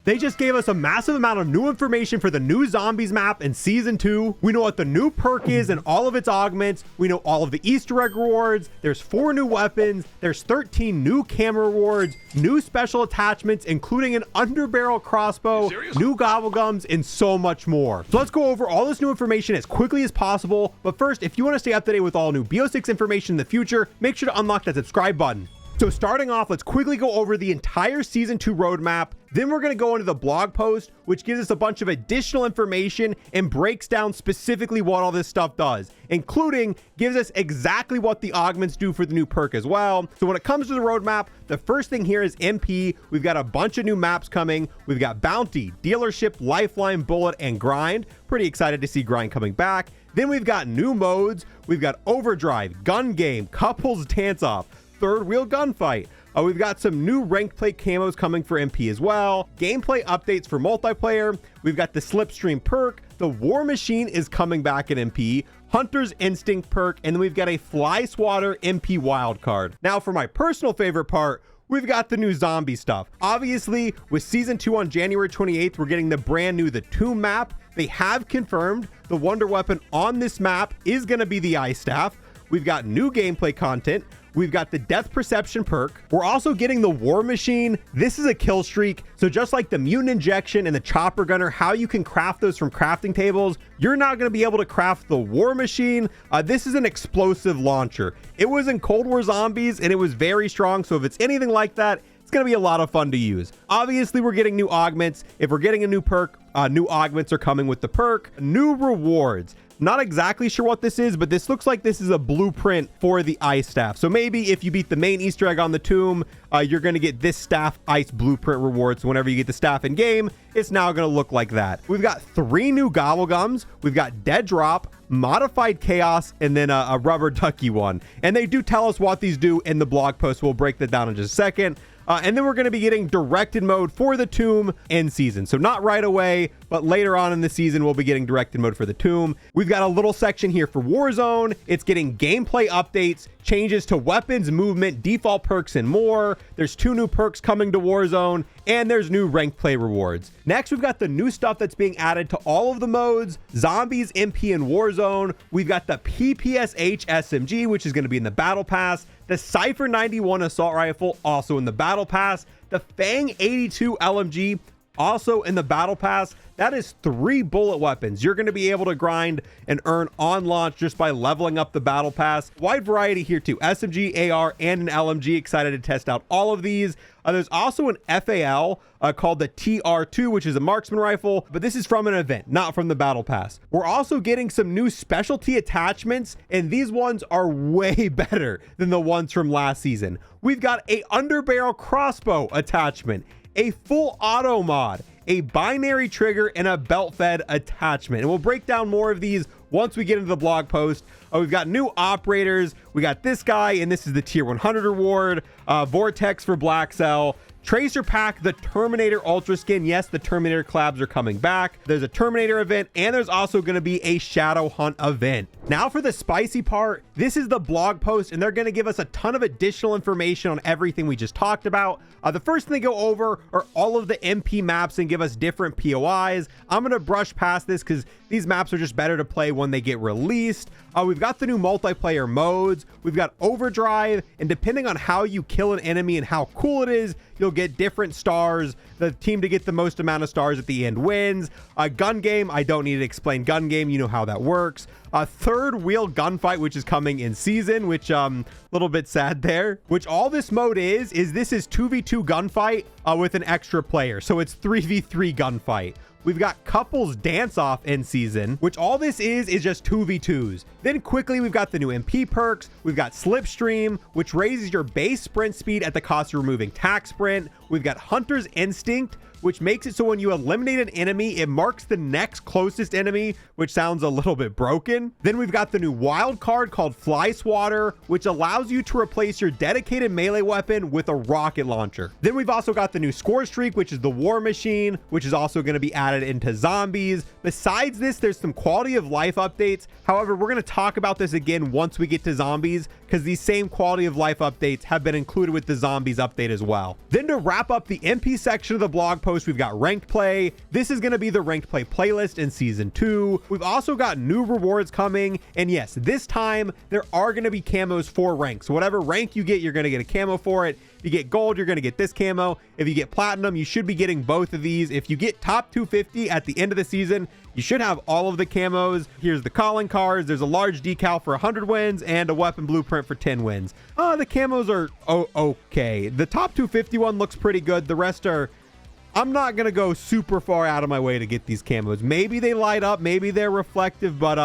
They just gave us a massive amount of new information for the new zombies map in season 2. We know what the new perk is and all of its augments. We know all of the Easter egg rewards. There's 4 new weapons. There's 13 new camera rewards, new special attachments, including an underbarrel crossbow, new Gobblegums, and so much more. So let's go over all this new information as quickly as possible. But first, if you want to stay up to date with all new BO6 information in the future, make sure to unlock that subscribe button. So starting off, let's quickly go over the entire season 2 roadmap. Then we're going to go into the blog post, which gives us a bunch of additional information and breaks down specifically what all this stuff does, including gives us exactly what the augments do for the new perk as well. So when it comes to the roadmap, the first thing here is MP. We've got a bunch of new maps coming. We've got Bounty, Dealership, Lifeline, Bullet, and Grind. Pretty excited to see Grind coming back. Then we've got new modes. We've got Overdrive, Gun Game, Couples Dance Off, Third Wheel Gunfight. We've got some new ranked play camos coming for MP as well. Gameplay updates for multiplayer. We've got the Slipstream perk. The War Machine is coming back in MP. Hunter's Instinct perk. And then we've got a Fly Swatter MP wildcard. Now for my personal favorite part, we've got the new zombie stuff. Obviously, with season 2 on January 28th, we're getting the brand new The Tomb map. They have confirmed the wonder weapon on this map is going to be the Ice Staff. We've got new gameplay content. We've got the Death Perception perk. We're also getting the War Machine. This is a kill streak. So just like the Mutant Injection and the Chopper Gunner, how you can craft those from crafting tables, you're not going to be able to craft the War Machine. This is an explosive launcher. It was in Cold War Zombies and it was very strong. So if it's anything like that, it's going to be a lot of fun to use. Obviously, we're getting new augments. If we're getting a new perk, new augments are coming with the perk. New rewards. Not exactly sure what this is, but this looks like this is a blueprint for the Ice Staff. So maybe if you beat the main Easter egg on the tomb, you're going to get this staff ice blueprint reward. So whenever you get the staff in game, it's now going to look like that. We've got 3 new Gobblegums. We've got Dead Drop, Modified Chaos, and then a Rubber Ducky one. And they do tell us what these do in the blog post. We'll break that down in just a second. And then we're going to be getting directed mode for the tomb in season. So not right away, but later on in the season, we'll be getting directed mode for the tomb. We've got a little section here for Warzone. It's getting gameplay updates, changes to weapons, movement, default perks, and more. There's 2 new perks coming to Warzone, and there's new ranked play rewards. Next, we've got the new stuff that's being added to all of the modes, Zombies, MP, and Warzone. We've got the PPSH SMG, which is going to be in the Battle Pass. The Cypher 91 assault rifle also in the battle pass. The Fang 82 LMG also in the battle pass. That is 3 bullet weapons you're going to be able to grind and earn on launch just by leveling up the battle pass. Wide variety here too. SMG, AR, and an LMG. Excited to test out all of these. There's also an FAL called the TR2, which is a marksman rifle, but this is from an event, not from the battle pass. We're also getting some new specialty attachments, and these ones are way better than the ones from last season. We've got a underbarrel crossbow attachment, a full auto mod, a binary trigger, and a belt fed attachment. And we'll break down more of these once we get into the blog post. We've got new operators. We got this guy, and this is the tier 100 reward. Vortex for Black Cell. Tracer Pack, the Terminator Ultra Skin. Yes, the Terminator collabs are coming back. There's a Terminator event, and there's also going to be a Shadow Hunt event. Now for the spicy part, this is the blog post, and they're going to give us a ton of additional information on everything we just talked about. The first thing they go over are all of the MP maps and give us different POIs. I'm going to brush past this because these maps are just better to play when they get released. We've got the new multiplayer modes. We've got Overdrive, and depending on how you kill an enemy and how cool it is, you'll get different stars. The team to get the most amount of stars at the end wins. Gun Game, I don't need to explain Gun Game. You know how that works. Third Wheel Gunfight, which is coming in season, which a little bit sad there. Which all this mode is this is 2v2 gunfight with an extra player. So it's 3v3 gunfight. We've got Couples Dance Off in season, which all this is just 2v2s. Then quickly, we've got the new MP perks. We've got Slipstream, which raises your base sprint speed at the cost of removing tack sprint. We've got Hunter's Instinct, which makes it so when you eliminate an enemy, it marks the next closest enemy, which sounds a little bit broken. Then we've got the new wild card called Fly Swatter, which allows you to replace your dedicated melee weapon with a rocket launcher. Then we've also got the new score streak, which is the War Machine, which is also going to be added into zombies. Besides this, there's some quality of life updates. However, we're going to talk about this again once we get to zombies, because these same quality of life updates have been included with the zombies update as well. Then to wrap up the MP section of the blog post, post, we've got ranked play. This is going to be the ranked play playlist in season 2. We've also got new rewards coming. And yes, this time there are going to be camos for ranks. So whatever rank you get, you're going to get a camo for it. If you get gold, you're going to get this camo. If you get platinum, you should be getting both of these. If you get top 250 at the end of the season, you should have all of the camos. Here's the calling cards. There's a large decal for 100 wins and a weapon blueprint for 10 wins. The camos are okay. The top 250 one looks pretty good. The rest are, I'm not going to go super far out of my way to get these camos. Maybe they light up, maybe they're reflective, but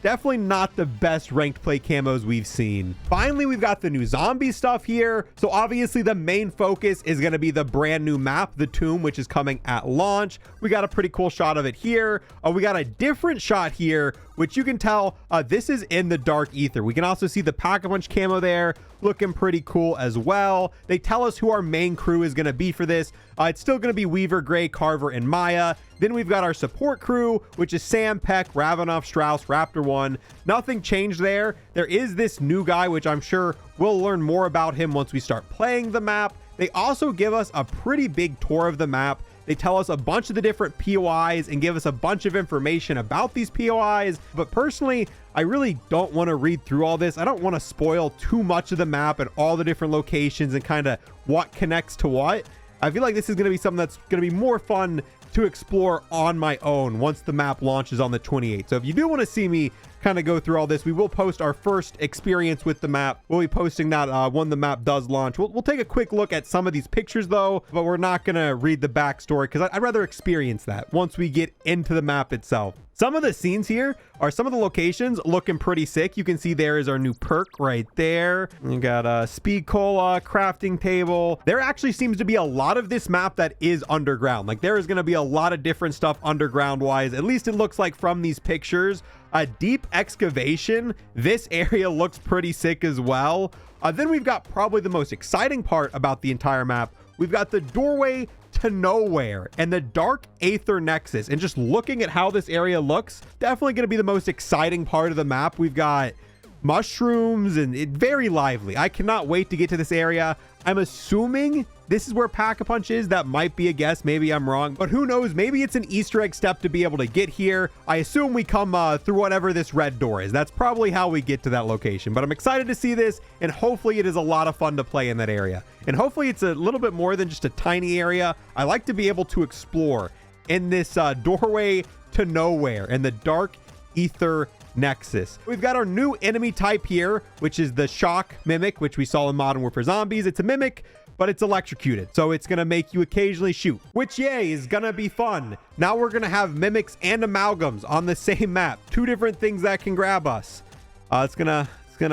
definitely not the best ranked play camos we've seen. Finally, we've got the new zombie stuff here. So obviously the main focus is going to be the brand new map, the Tomb, which is coming at launch. We got a pretty cool shot of it here. We got a different shot here, which you can tell this is in the dark ether. We can also see the Pack-a-Punch camo there, looking pretty cool as well. They tell us who our main crew is going to be for this. It's still going to be Weaver, Gray, Carver, and Maya. Then we've got our support crew, which is Sam, Peck, Ravenoff, Strauss, Raptor 1. Nothing changed there. There is this new guy, which I'm sure we'll learn more about him once we start playing the map. They also give us a pretty big tour of the map. They tell us a bunch of the different POIs and give us a bunch of information about these POIs. But personally, I really don't want to read through all this. I don't want to spoil too much of the map and all the different locations and kind of what connects to what. I feel like this is going to be something that's going to be more fun to explore on my own once the map launches on the 28th. So if you do want to see me kind of go through all this, we will post our first experience with the map. We'll be posting that when the map does launch. We'll take a quick look at some of these pictures though, but we're not going to read the backstory because I'd rather experience that once we get into the map itself. Some of the scenes here are some of the locations looking pretty sick. You can see there is our new perk right there. You got a speed cola, crafting table. There actually seems to be a lot of this map that is underground. Like there is going to be a lot of different stuff underground wise. At least it looks like from these pictures. A deep excavation. This area looks pretty sick as well. Then we've got probably the most exciting part about the entire map. We've got the doorway to nowhere and the dark aether nexus, and just looking at how this area looks, definitely going to be the most exciting part of the map. We've got mushrooms and very lively. I cannot wait to get to this area. I'm assuming this is where Pack-a-Punch is. That might be a guess. Maybe I'm wrong, but who knows? Maybe it's an Easter egg step to be able to get here. I assume we come through whatever this red door is. That's probably how we get to that location, but I'm excited to see this, and hopefully it is a lot of fun to play in that area. And hopefully it's a little bit more than just a tiny area. I like to be able to explore in this doorway to nowhere and the dark ether nexus. We've got our new enemy type here, which is the shock mimic, which we saw in Modern Warfare Zombies. It's a mimic, but it's electrocuted, so it's gonna make you occasionally shoot, which yay is gonna be fun. Now we're gonna have mimics and amalgams on the same map, two different things that can grab us. It's gonna be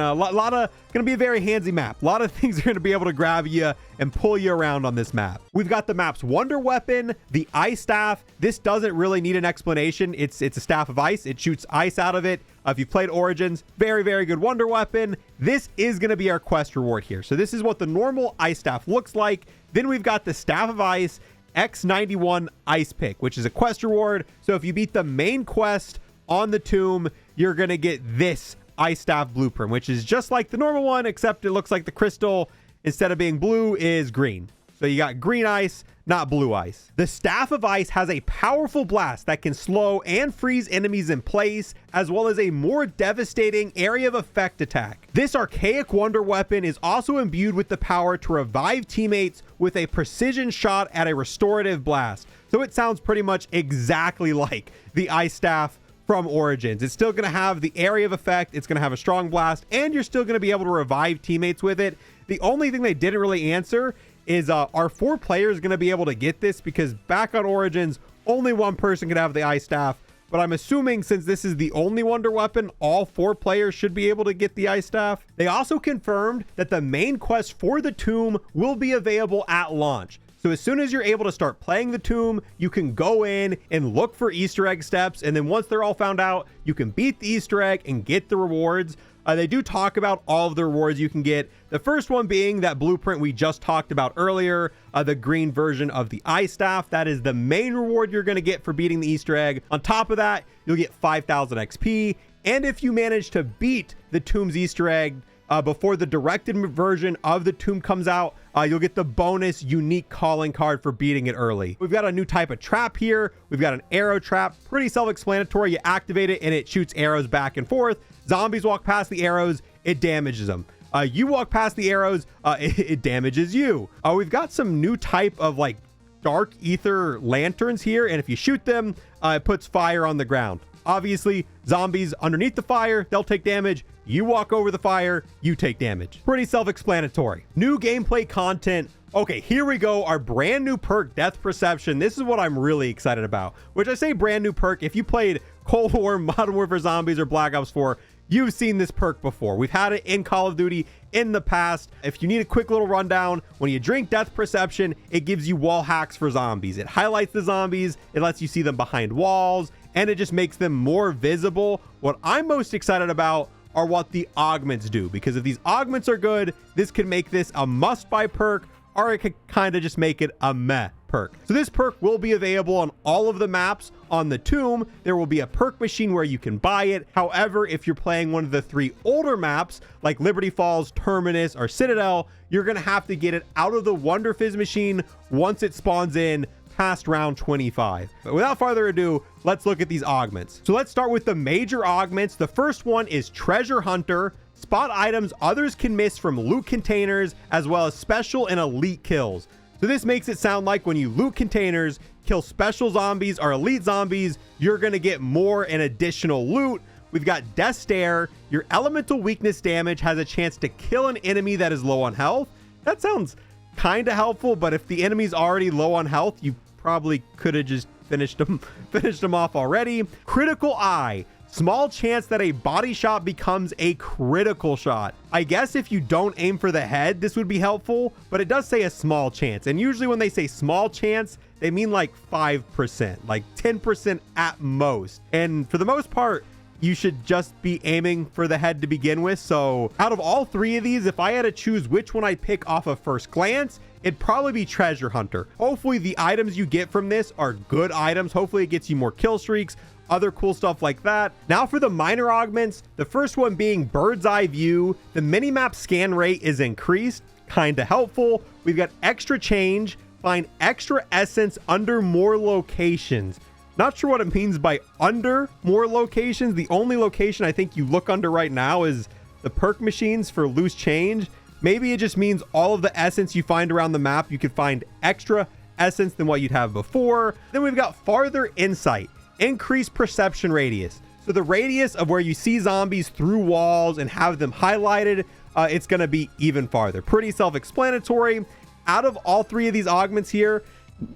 a very handsy map. A lot of things are gonna be able to grab you and pull you around on this map. We've got the map's wonder weapon, the ice staff. This doesn't really need an explanation. It's a staff of ice. It shoots ice out of it. If you've played Origins, very, very good wonder weapon. This is going to be our quest reward here. So this is what the normal ice staff looks like. Then we've got the staff of ice X91 ice pick, which is a quest reward. So if you beat the main quest on the Tomb, you're going to get this ice staff blueprint, which is just like the normal one, except it looks like the crystal, instead of being blue, is green. So you got green ice, not blue ice. The staff of ice has a powerful blast that can slow and freeze enemies in place, as well as a more devastating area of effect attack. This archaic wonder weapon is also imbued with the power to revive teammates with a precision shot at a restorative blast. So it sounds pretty much exactly like the ice staff from Origins. It's still going to have the area of effect, it's going to have a strong blast, and you're still going to be able to revive teammates with it. The only thing they didn't really answer is are 4 players going to be able to get this? Because back on Origins, only one person could have the ice staff, but I'm assuming since this is the only wonder weapon, all 4 players should be able to get the ice staff. They also confirmed that the main quest for the Tomb will be available at launch. So as soon as you're able to start playing the Tomb, you can go in and look for Easter egg steps. And then once they're all found out, you can beat the Easter egg and get the rewards. They do talk about all of the rewards you can get. The first one being that blueprint we just talked about earlier, the green version of the ice staff. That is the main reward you're going to get for beating the Easter egg. On top of that, you'll get 5,000 XP. And if you manage to beat the Tomb's Easter egg, before the directed version of the tomb comes out, you'll get the bonus unique calling card for beating it early. We've got a new type of trap here. We've got an arrow trap, pretty self-explanatory. You activate it and it shoots arrows back and forth. Zombies walk past the arrows, it damages them. You walk past the arrows, it damages you. We've got some new type of like dark ether lanterns here, and if you shoot them, it puts fire on the ground. Obviously, zombies underneath the fire, they'll take damage. You walk over the fire, you take damage. Pretty self-explanatory. New gameplay content. Okay, here we go. Our brand new perk, Death Perception. This is what I'm really excited about. Which I say brand new perk. If you played Cold War, Modern Warfare Zombies, or Black Ops 4, you've seen this perk before. We've had it in Call of Duty in the past. If you need a quick little rundown, when you drink Death Perception, it gives you wall hacks for zombies. It highlights the zombies. It lets you see them behind walls, and it just makes them more visible. What I'm most excited about are what the augments do, because if these augments are good, this could make this a must-buy perk, or it could kind of just make it a meh perk. So this perk will be available on all of the maps on the tomb. There will be a perk machine where you can buy it. However, if you're playing one of the 3 older maps like Liberty Falls, Terminus, or Citadel, you're going to have to get it out of the Wonder Fizz machine once it spawns in past round 25. But without further ado, let's look at these augments. So let's start with the major augments. The first one is Treasure Hunter. Spot items others can miss from loot containers, as well as special and elite kills. So this makes it sound like when you loot containers, kill special zombies or elite zombies, you're going to get more and additional loot. We've got Death Stare. Your elemental weakness damage has a chance to kill an enemy that is low on health. That sounds kind of helpful, but if the enemy's already low on health, you probably could have just finished them off already. Critical Eye. Small chance that a body shot becomes a critical shot. I guess if you don't aim for the head, this would be helpful, but it does say a small chance. And usually when they say small chance, they mean like 5%, like 10% at most. And for the most part, you should just be aiming for the head to begin with. So out of all 3 of these, if I had to choose which one I'd pick off of first glance, it'd probably be Treasure Hunter. Hopefully the items you get from this are good items. Hopefully it gets you more kill streaks, other cool stuff like that. Now for the minor augments, the first one being Bird's Eye View. The minimap scan rate is increased, kind of helpful. We've got Extra Change, find extra essence under more locations. Not sure what it means by under more locations. The only location I think you look under right now is the perk machines for loose change. Maybe it just means all of the essence you find around the map, you could find extra essence than what you'd have before. Then we've got Farther Insight, increased perception radius. So the radius of where you see zombies through walls and have them highlighted, it's going to be even farther. Pretty self-explanatory. Out of all 3 of these augments here,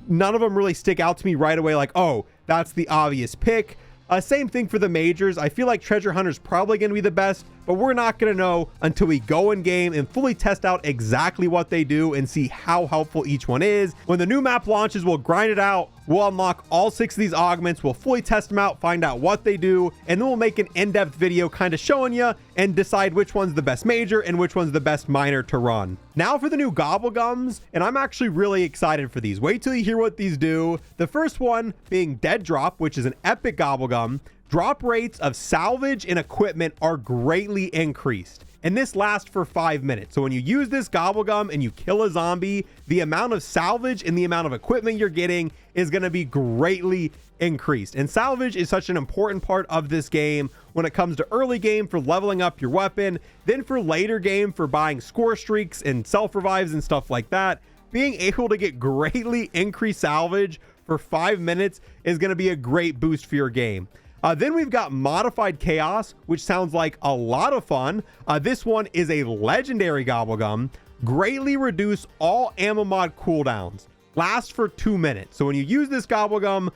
none of them really stick out to me right away like, oh, that's the obvious pick. Same thing for the majors. I feel like Treasure Hunter is probably going to be the best, but we're not going to know until we go in game and fully test out exactly what they do and see how helpful each one is. When the new map launches, we'll grind it out. We'll unlock all 6 of these augments. We'll fully test them out, find out what they do, and then we'll make an in-depth video kind of showing you and decide which one's the best major and which one's the best minor to run. Now for the new Gobblegums, and I'm actually really excited for these. Wait till you hear what these do. The first one being Dead Drop, which is an epic Gobblegum. Drop rates of salvage and equipment are greatly increased, and this lasts for 5 minutes. So when you use this Gobblegum and you kill a zombie, the amount of salvage and the amount of equipment you're getting is going to be greatly increased. And salvage is such an important part of this game when it comes to early game for leveling up your weapon, then for later game for buying score streaks and self revives and stuff like that. Being able to get greatly increased salvage for 5 minutes is going to be a great boost for your game. Then we've got Modified Chaos, which sounds like a lot of fun. This one is a legendary Gobblegum. Greatly reduce all ammo mod cooldowns. Lasts for 2 minutes. So when you use this Gobblegum,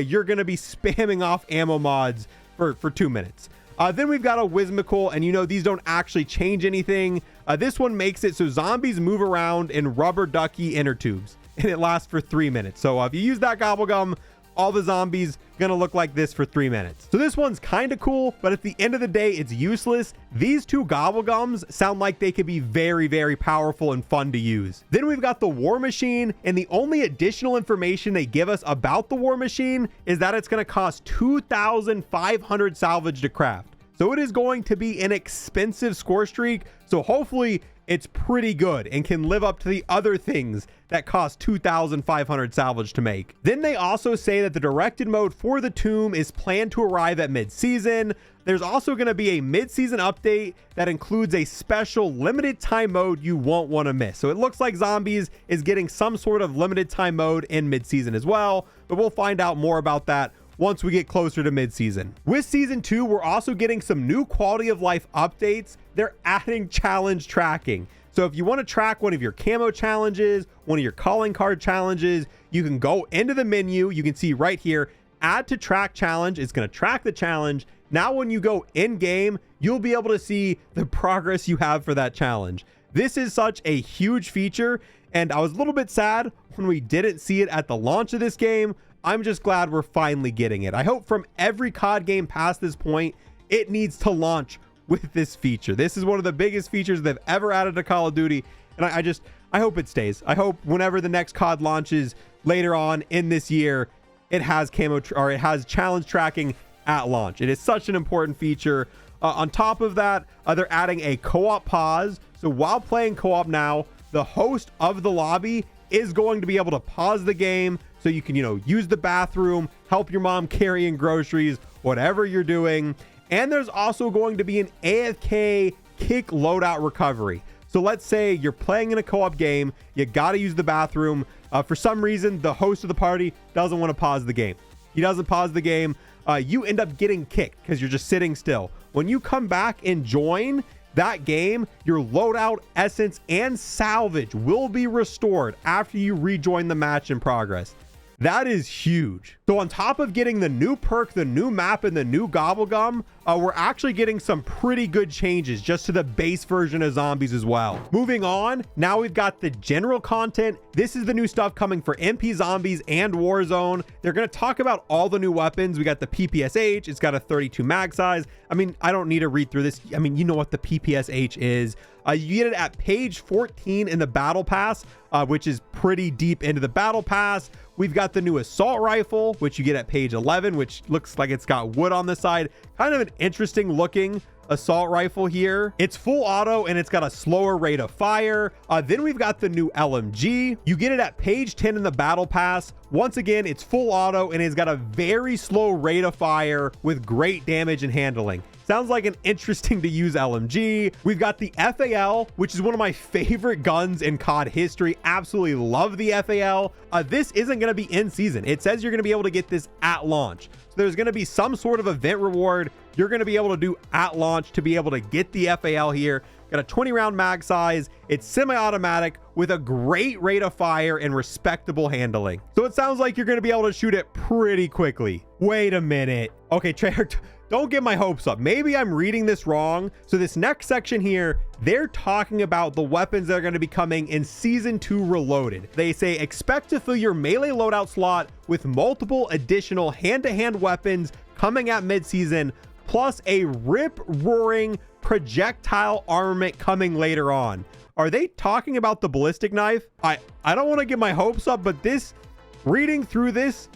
you're going to be spamming off ammo mods for 2 minutes. Then we've got a Whimsical, and you know these don't actually change anything. This one makes it so zombies move around in rubber ducky inner tubes, and it lasts for 3 minutes. So if you use that Gobblegum, all the zombies gonna look like this for 3 minutes. So this one's kind of cool, but at the end of the day, it's useless. These 2 Gobblegums sound like they could be very, very powerful and fun to use. Then we've got the War Machine, and the only additional information they give us about the War Machine is that it's gonna cost 2,500 salvage to craft. So it is going to be an expensive score streak. So hopefully it's pretty good and can live up to the other things that cost 2,500 salvage to make. Then they also say that the directed mode for the tomb is planned to arrive at mid-season. There's also going to be a mid-season update that includes a special limited time mode you won't want to miss. So it looks like Zombies is getting some sort of limited time mode in mid-season as well, but we'll find out more about that once we get closer to mid-season. With season 2, we're also getting some new quality of life updates. They're adding challenge tracking. So if you want to track one of your camo challenges, one of your calling card challenges, you can go into the menu. You can see right here, add to track challenge. It's going to track the challenge. Now, when you go in game, you'll be able to see the progress you have for that challenge. This is such a huge feature, and I was a little bit sad when we didn't see it at the launch of this game. I'm just glad we're finally getting it. I hope from every COD game past this point, it needs to launch with this feature. This is one of the biggest features they've ever added to Call of Duty, and I hope it stays. I hope whenever the next COD launches later on in this year, it has it has challenge tracking at launch. It is such an important feature. On top of that, they're adding a co-op pause. So while playing co-op now, the host of the lobby is going to be able to pause the game so you can, use the bathroom, help your mom carry in groceries, whatever you're doing. And there's also going to be an AFK kick loadout recovery. So let's say you're playing in a co-op game, you got to use the bathroom. For some reason, the host of the party doesn't want to pause the game. He doesn't pause the game. You end up getting kicked because you're just sitting still. When you come back and join that game, your loadout, essence, and salvage will be restored after you rejoin the match in progress. That is huge. So on top of getting the new perk, the new map, and the new Gobblegum, we're actually getting some pretty good changes just to the base version of Zombies as well. Moving on, now we've got the general content. This is the new stuff coming for MP Zombies and Warzone. They're going to talk about all the new weapons. We got the PPSH. It's got a 32 mag size. I mean, I don't need to read through this. I mean, you know what the PPSH is. You get it at page 14 in the battle pass, which is pretty deep into the battle pass. We've got the new assault rifle, which you get at page 11, which looks like it's got wood on the side. Kind of an interesting looking assault rifle here. It's full auto and it's got a slower rate of fire. Then we've got the new LMG. You get it at page 10 in the battle pass. Once again, it's full auto and it's got a very slow rate of fire with great damage and handling. Sounds like an interesting to use LMG. We've got the FAL, which is one of my favorite guns in COD history. Absolutely love the FAL. This isn't going to be in season. It says you're going to be able to get this at launch. So there's going to be some sort of event reward you're going to be able to do at launch to be able to get the FAL here. Got a 20 round mag size. It's semi-automatic with a great rate of fire and respectable handling. So it sounds like you're going to be able to shoot it pretty quickly. Wait a minute. Okay, Treyarch, don't get my hopes up. Maybe I'm reading this wrong. So this next section here, they're talking about the weapons that are going to be coming in Season 2 Reloaded. They say, expect to fill your melee loadout slot with multiple additional hand-to-hand weapons coming at mid-season, plus a rip-roaring projectile armament coming later on. Are they talking about the ballistic knife? I don't want to get my hopes up, but reading through this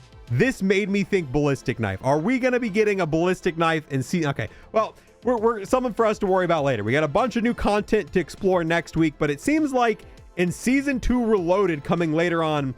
made me think ballistic knife. Are we going to be getting a ballistic knife and see? Okay, well, we're something for us to worry about later. We got a bunch of new content to explore next week, but it seems like in Season 2 Reloaded coming later on,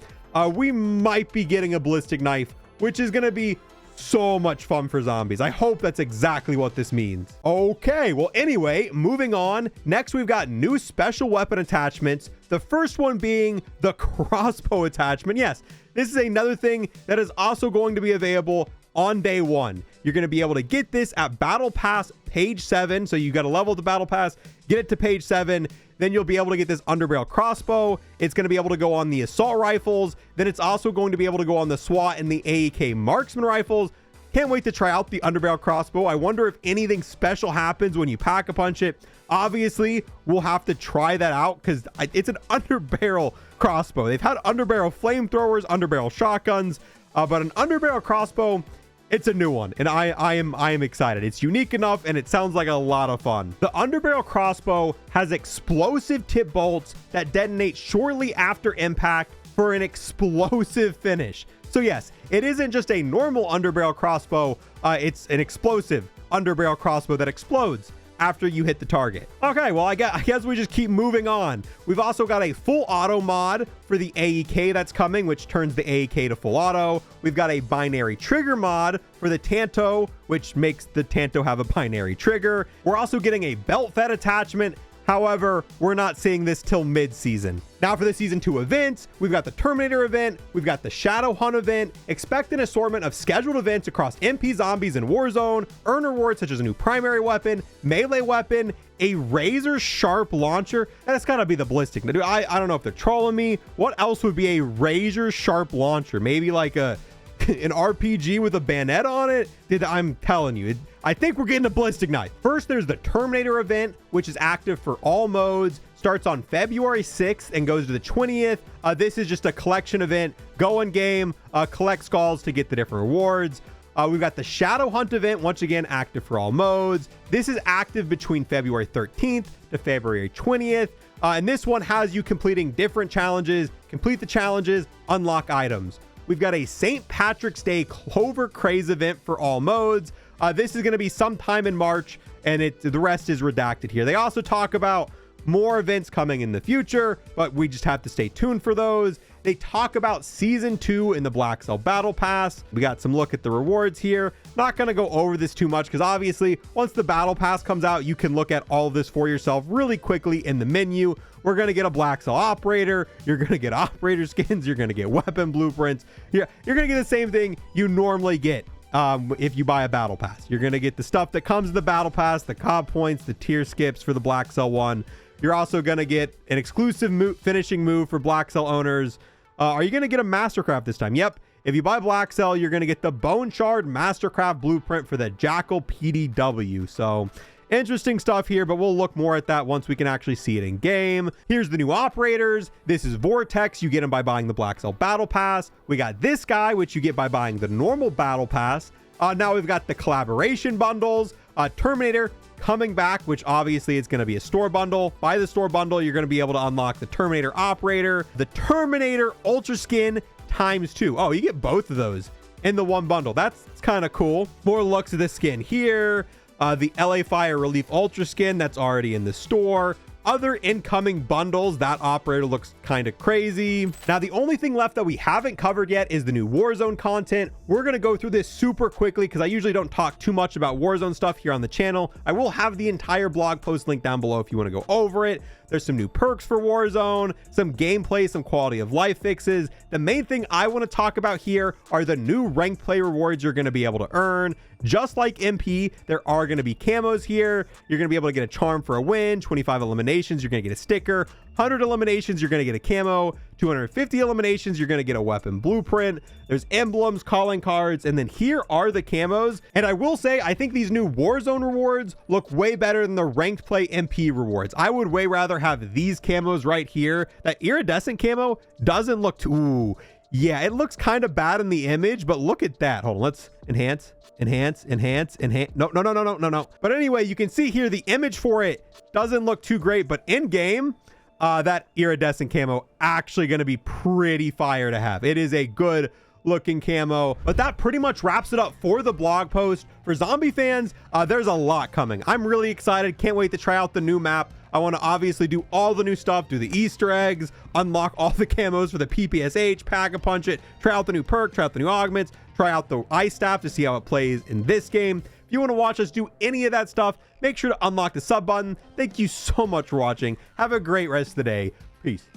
we might be getting a ballistic knife, which is going to be so much fun for Zombies. I hope that's exactly what this means. Okay, well, anyway, moving on. Next, we've got new special weapon attachments. The first one being the crossbow attachment. Yes, this is another thing that is also going to be available on day one. You're going to be able to get this at Battle Pass page 7. So you got to level the Battle Pass, get it to page 7. Then you'll be able to get this underbarrel crossbow. It's going to be able to go on the assault rifles. Then it's also going to be able to go on the SWAT and the AEK marksman rifles. Can't wait to try out the underbarrel crossbow. I wonder if anything special happens when you pack a punch it. Obviously, we'll have to try that out because it's an underbarrel crossbow. They've had underbarrel flamethrowers, underbarrel shotguns, but an underbarrel crossbow, it's a new one, and I am excited. It's unique enough, and it sounds like a lot of fun. The underbarrel crossbow has explosive tip bolts that detonate shortly after impact for an explosive finish. So yes, it isn't just a normal underbarrel crossbow. It's an explosive underbarrel crossbow that explodes after you hit the target. Okay, well, I guess we just keep moving on. We've also got a full auto mod for the AEK that's coming, which turns the AEK to full auto. We've got a binary trigger mod for the Tanto, which makes the Tanto have a binary trigger. We're also getting a belt fed attachment. However, we're not seeing this till mid-season. Now for the Season 2 events, we've got the Terminator event, we've got the Shadow Hunt event. Expect an assortment of scheduled events across MP zombies and Warzone, earn rewards such as a new primary weapon, melee weapon, a razor sharp launcher. That's gotta be the ballistic. Dude, I don't know if they're trolling me. What else would be a razor sharp launcher? Maybe like an RPG with a bayonet on it? I'm telling you, I think we're getting a ballistic knife. First, there's the Terminator event, which is active for all modes, starts on February 6th and goes to the 20th. This is just a collection event. Go in game, collect skulls to get the different rewards. We've got the Shadow Hunt event, once again, active for all modes. This is active between February 13th to February 20th. And this one has you completing different challenges. Complete the challenges, unlock items. We've got a St. Patrick's Day Clover Craze event for all modes. This is going to be sometime in March, and the rest is redacted here. They also talk about more events coming in the future, but we just have to stay tuned for those. They talk about Season 2 in the Black Cell Battle Pass. We got some look at the rewards here. Not going to go over this too much because obviously once the Battle Pass comes out, you can look at all of this for yourself really quickly in the menu. We're going to get a Black Cell Operator. You're going to get operator skins. You're going to get weapon blueprints. You're going to get the same thing you normally get if you buy a Battle Pass. You're going to get the stuff that comes in the Battle Pass, the COD points, the tier skips for the Black Cell one. You're also going to get an exclusive finishing move for Black Cell owners. Are you going to get a Mastercraft this time? Yep. If you buy Black Cell, you're going to get the Bone Shard Mastercraft blueprint for the Jackal PDW. So interesting stuff here, but we'll look more at that once we can actually see it in game. Here's the new operators. This is Vortex. You get him by buying the Black Cell Battle Pass. We got this guy, which you get by buying the normal Battle Pass. Now we've got the collaboration bundles. Terminator coming back, which obviously it's going to be a store bundle. Buy the store bundle, you're going to be able to unlock the Terminator Operator, the Terminator Ultra Skin ×2. Oh, you get both of those in the one bundle. That's kind of cool. More looks at this skin here. The LA Fire Relief Ultra Skin that's already in the store. Other incoming bundles, that operator looks kind of crazy. Now, the only thing left that we haven't covered yet is the new Warzone content. We're going to go through this super quickly because I usually don't talk too much about Warzone stuff here on the channel. I will have the entire blog post linked down below if you want to go over it. There's some new perks for Warzone, some gameplay, some quality of life fixes. The main thing I want to talk about here are the new ranked play rewards you're going to be able to earn. Just like MP, there are going to be camos here. You're going to be able to get a charm for a win, 25 eliminations, you're going to get a sticker, 100 eliminations, you're going to get a camo, 250 eliminations, you're going to get a weapon blueprint. There's emblems, calling cards, and then here are the camos. And I will say, I think these new Warzone rewards look way better than the ranked play MP rewards. I would way rather have these camos right here. That iridescent camo doesn't look too... Ooh, yeah, it looks kind of bad in the image, but look at that. Hold on, let's enhance. No. But anyway, you can see here the image for it doesn't look too great, but in game, that iridescent camo actually going to be pretty fire to have. It is a good looking camo. But that pretty much wraps it up for the blog post. For zombie fans, there's a lot coming. I'm really excited. Can't wait to try out the new map. I want to obviously do all the new stuff, do the Easter eggs, unlock all the camos for the PPSH, Pack-a-Punch it, try out the new perk, try out the new augments, try out the ice staff to see how it plays in this game. If you want to watch us do any of that stuff, make sure to unlock the sub button. Thank you so much for watching. Have a great rest of the day. Peace.